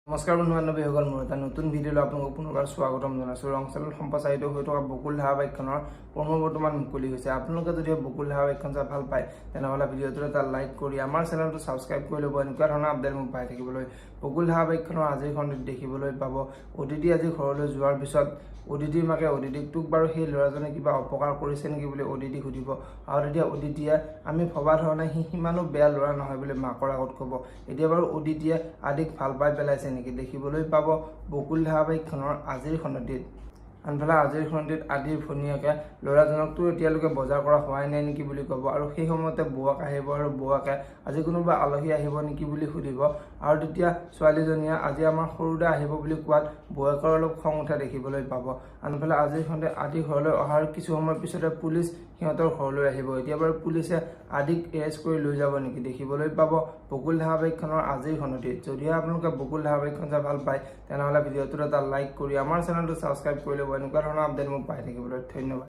নমস্কাৰ বন্ধু বান্ধৱীসকল, মোৰ এটা নতুন ভিডিঅ'লৈ আপোনালোকক পুনৰবাৰ স্বাগতম জনাইছোঁ। ৰংচালত সম্প্ৰচাৰিত হৈ থকা বকুল ধাৰাবাহিকখনৰ প্ৰমো বৰ্তমান মুকলি হৈছে। আপোনালোকে যদি বকুল ধাৰাবাহিকখন চাই ভাল পায় তেনেহ'লে ভিডিঅ'টোত এটা লাইক কৰি আমাৰ চেনেলটো ছাবস্ক্ৰাইব কৰি ল'ব। এনেকুৱা ধৰণৰ আপডেট মোক পাই থাকিবলৈ। বকুল ধাৰাবাহিকখনৰ আজিৰ খণ্ডত দেখিবলৈ পাব অদিতি আজি ঘৰলৈ যোৱাৰ পিছত অদিতিৰ মাকে অদিতিক তোক বাৰু সেই ল'ৰাজনে কিবা অপকাৰ কৰিছে নেকি বুলি অদিতিক সুধিব, আৰু তেতিয়া অদিতিয়ে আমি ভবা ধৰণে সি সিমানো বেয়া ল'ৰা নহয় বুলি মাকৰ আগত ক'ব। এতিয়া বাৰু অদিতিয়ে আদিক ভাল পাই পেলাইছে নেকি দেখিবলৈ পাব বকুল ধাৰাবাহিকখনৰ আজিৰ খণ্ডটিত। আনফালে আজিৰ খণ্ডটিত আদিৰ ভনীয়েকে ল'ৰাজনকতো এতিয়ালৈকে বজাৰ কৰা হোৱাই নাই নেকি বুলি ক'ব, আৰু সেই সময়তে বৌৱাক আহিব আৰু বৌৱাকে আজি কোনোবা আলহী আহিব নেকি বুলি সুধিব, আৰু তেতিয়া ছোৱালীজনীয়ে আজি আমাৰ সৰুদা আহিব বুলি কোৱাত বৌৱেকৰ অলপ খং উঠা দেখিবলৈ পাব। আনফালে আজিৰ খণ্ডে আদি ঘৰলৈ অহাৰ কিছু সময়ৰ পিছতে পুলিচ সিহঁতৰ ঘৰলৈ আহিব। এতিয়া বাৰু পুলিচে আদিক এৰেষ্ট কৰি লৈ যাব নেকি দেখিবলৈ পাব বকুল ধাৰাবাহিকখনৰ আজিৰ খণ্ডটিত। যদিহে আপোনালোকে বকুল ধাৰাবাহিকখন চাই ভাল পায় তেনেহ'লে ভিডিঅ'টোত এটা লাইক কৰি আমাৰ চেনেলটো ছাবস্ক্ৰাইব কৰি ল'ব। এনেকুৱা ধৰণৰ আপডেট মোক পাই থাকিবলৈ ধন্যবাদ।